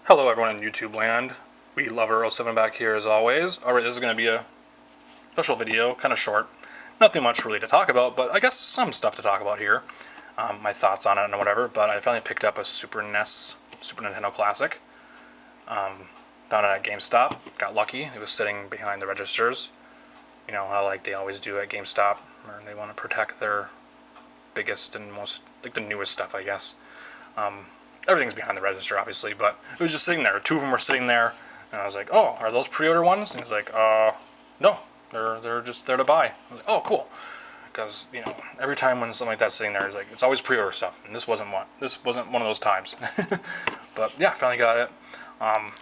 Hello everyone in YouTube land. We love Earl 7 back here as always. Alright, this is going to be a special video, kind of short. Nothing much really to talk about, but I guess some stuff to talk about here. My thoughts on it and whatever, but I finally picked up a Super Nintendo Classic. Found it at Gamestop. Got lucky. It was sitting behind the registers. You know how like they always do at Gamestop, where they want to protect their biggest and most, like the newest stuff, I guess. Everything's behind the register, obviously, but it was just sitting there. Two of them were sitting there, and I was like, "Oh, are those pre-order ones?" And he's like, no, they're just there to buy." I was like, "Oh, cool," because you know every time when something like that's sitting there, it's like it's always pre-order stuff, and this wasn't one. This wasn't one of those times. But yeah, finally got it. And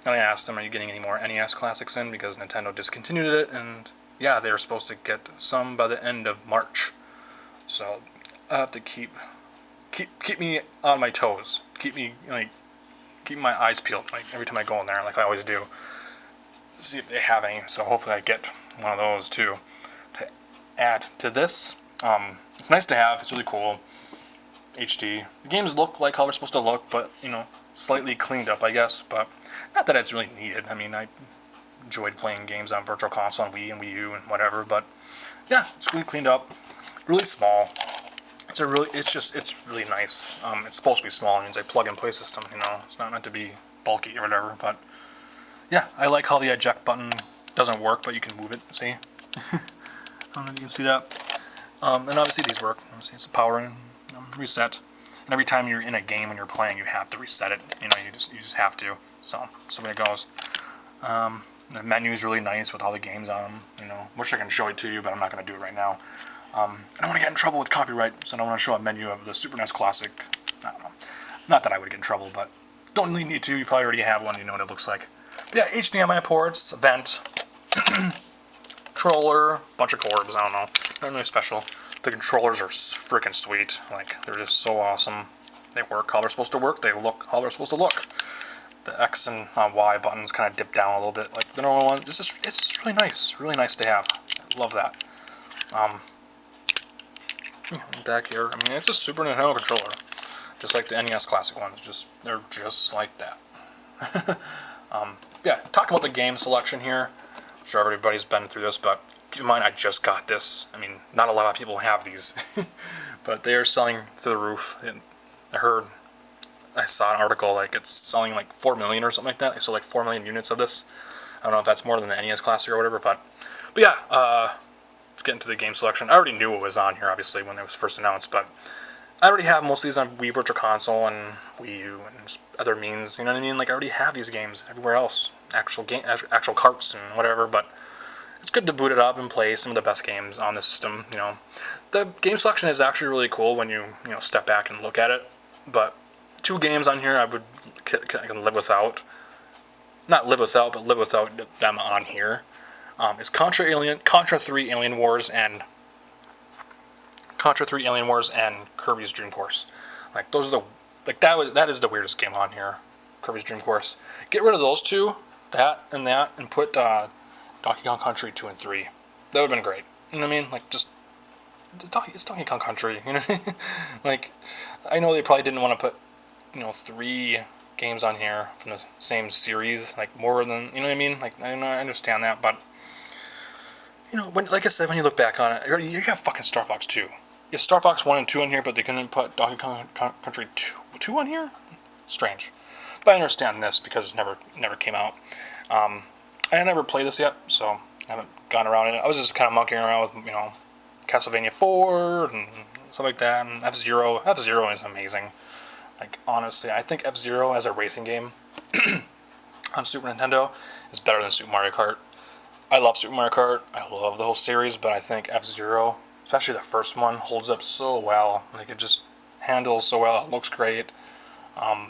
I asked him, "Are you getting any more NES classics in?" Because Nintendo discontinued it, and yeah, they were supposed to get some by the end of March. So I have to keep me on my toes. Keep my eyes peeled, like every time I go in there, like I always do. See if they have any. So hopefully I get one of those too to add to this. It's nice to have. It's really cool. HD. The games look like how they're supposed to look, but you know, slightly cleaned up, I guess. But not that it's really needed. I mean, I enjoyed playing games on Virtual Console and Wii and Wii U and whatever. But yeah, it's really cleaned up. Really small. It's really nice. It's supposed to be small. It means a plug-and-play system. You know, it's not meant to be bulky or whatever. But yeah, I like how the eject button doesn't work, but you can move it. See? I don't know if you can see that. And obviously these work. Obviously it's a power and reset. And every time you're in a game and you're playing, you have to reset it. You know, you just have to. So there it goes. The menu is really nice with all the games on them. You know, wish I can show it to you, but I'm not going to do it right now. I don't want to get in trouble with copyright, so I don't want to show a menu of the Super NES Classic. I don't know. Not that I would get in trouble, but don't really need to. You probably already have one. You know what it looks like. But yeah, HDMI ports, vent, controller, bunch of cords. I don't know. Nothing really special. The controllers are freaking sweet. Like, they're just so awesome. They work how they're supposed to work. They look how they're supposed to look. The X and Y buttons kind of dip down a little bit, like the normal one. It's just really nice. Really nice to have. I love that. Back here, I mean, it's a Super Nintendo controller, just like the NES Classic ones. They're just like that. Yeah, talking about the game selection here. I'm sure everybody's been through this, but keep in mind I just got this. I mean, not a lot of people have these, but they are selling through the roof. I saw an article like it's selling like 4 million or something like that. They sold like 4 million units of this. I don't know if that's more than the NES Classic or whatever, but yeah. Let's get into the game selection. I already knew what was on here, obviously, when it was first announced, but I already have most of these on Wii Virtual Console and Wii U and other means, you know what I mean? Like, I already have these games everywhere else, actual carts and whatever, but it's good to boot it up and play some of the best games on the system, you know. The game selection is actually really cool when you step back and look at it, but 2 games on here I can live without. Not live without, but live without them on here. Is Contra 3 Alien Wars and Kirby's Dream Course. Like those are that is the weirdest game on here. Kirby's Dream Course. Get rid of those 2, and put Donkey Kong Country 2 and 3. That would have been great. You know what I mean? Like it's Donkey Kong Country. You know what I mean? Like I know they probably didn't want to put 3 games on here from the same series, like more than, you know what I mean? Like I understand that, but you know, like I said, when you look back on it, you have fucking Star Fox 2. You have Star Fox 1 and 2 on here, but they couldn't put Donkey Kong Country 2 on here? Strange. But I understand this because it never came out. I never played this yet, so I haven't gone around it. I was just kind of monkeying around with, Castlevania 4 and stuff like that, and F-Zero. F-Zero is amazing. Like, honestly, I think F-Zero as a racing game on Super Nintendo is better than Super Mario Kart. I love Super Mario Kart. I love the whole series, but I think F-Zero, especially the first one, holds up so well. Like, it just handles so well. It looks great. I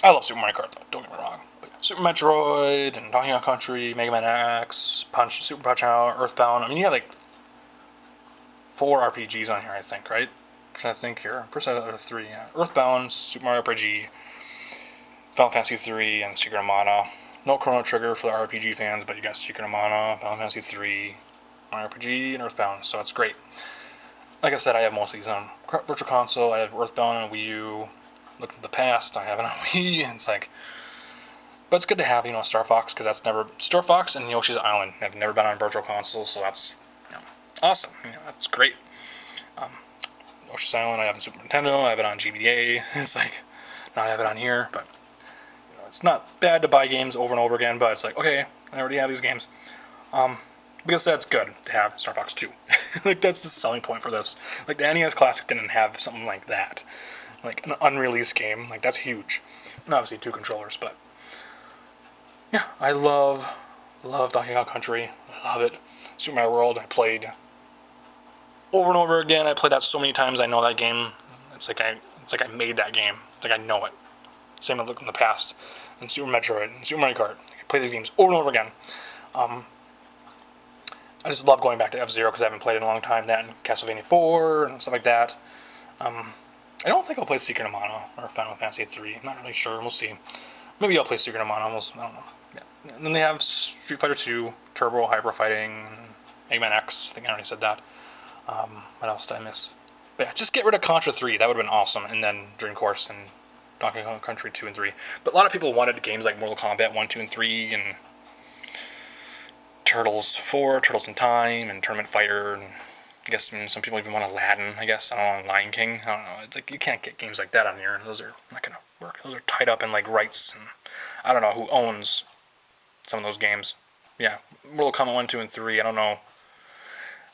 love Super Mario Kart, though. Don't get me wrong. But Super Metroid and Donkey Kong Country, Mega Man X, Super Punch-Out, Earthbound. I mean, you have like 4 RPGs on here, I think, right? I'm trying to think here. First, I have 3. Yeah. Earthbound, Super Mario RPG, Final Fantasy 3, and Secret of Mana. No Chrono Trigger for the RPG fans, but you got Secret of Mana, Final Fantasy 3, Mario RPG, and Earthbound, so it's great. Like I said, I have most of these on Virtual Console. I have Earthbound on Wii U, Looking at the past, I have it on Wii, and it's like, but it's good to have, you know, Star Fox, because that's never, Star Fox and Yoshi's Island have never been on Virtual Consoles, so that's, you know, awesome. You know, that's great. Yoshi's Island, I have on Super Nintendo, I have it on GBA. It's like, now I have it on here, but you know, it's not bad to buy games over and over again, but it's like, okay, I already have these games. Because that's good to have Star Fox 2. Like, that's the selling point for this. Like, the NES Classic didn't have something like that. Like, an unreleased game. Like, that's huge. And obviously 2 controllers, but yeah, I love Donkey Kong Country. I love it. Super Mario World, I played over and over again. I played that so many times. I know that game. It's like I made that game. It's like I know it. Same with Look in the Past, and Super Metroid, and Super Mario Kart. I play these games over and over again. I just love going back to F-Zero because I haven't played it in a long time. That and Castlevania 4 and stuff like that. I don't think I'll play Secret of Mana or Final Fantasy 3. I'm not really sure. We'll see. Maybe I'll play Secret of Mana. I don't know. Yeah. And then they have Street Fighter 2, Turbo, Hyper Fighting, Mega Man X. I think I already said that. What else did I miss? But yeah, just get rid of Contra 3. That would have been awesome. And then Dream Course and Donkey Kong Country 2 and 3. But a lot of people wanted games like Mortal Kombat 1, 2, and 3, and Turtles 4, Turtles in Time, and Tournament Fighter, and I guess some people even want Aladdin, I guess. I don't know, Lion King. I don't know. It's like, you can't get games like that on here. Those are not going to work. Those are tied up in, like, rights, and I don't know who owns some of those games. Yeah, Mortal Kombat 1, 2, and 3, I don't know.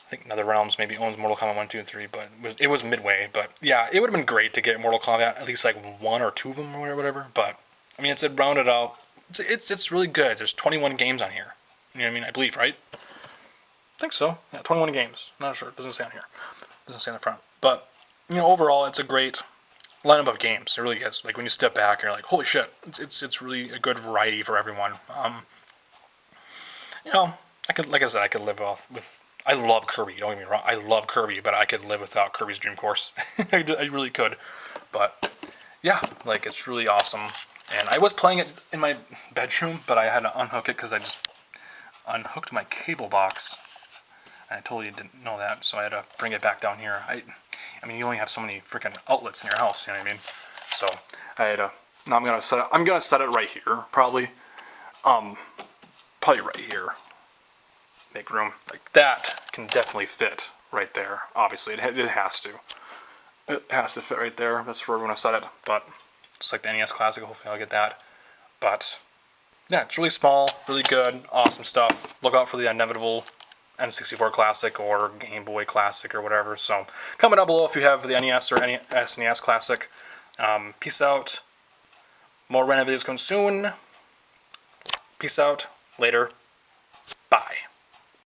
I think NetherRealms maybe owns Mortal Kombat 1, 2, and 3, but it was Midway. But yeah, it would have been great to get Mortal Kombat, at least like 1 or 2 of them or whatever. But I mean, it's rounded out. It's really good. There's 21 games on here. You know what I mean? I believe, right? I think so. Yeah, 21 games. Not sure. It doesn't say on here. It doesn't say on the front. But you know, overall, it's a great lineup of games. It really is. Like when you step back, you're like, holy shit! It's really a good variety for everyone. You know, like I said, I could live off with. I love Kirby. Don't get me wrong. I love Kirby, but I could live without Kirby's Dream Course. I really could. But yeah, like it's really awesome. And I was playing it in my bedroom, but I had to unhook it because I just unhooked my cable box. And I totally didn't know that, so I had to bring it back down here. I mean, you only have so many freaking outlets in your house. You know what I mean? So I had to. Now I'm gonna set it right here, probably. Probably right here. Make room. Like that can definitely fit right there. Obviously, it has to. It has to fit right there. That's where we're going to set it. But just like the NES Classic, hopefully I'll get that. But yeah, it's really small, really good, awesome stuff. Look out for the inevitable N64 Classic or Game Boy Classic or whatever. So comment down below if you have the NES or SNES Classic. Peace out. More random videos coming soon. Peace out. Later.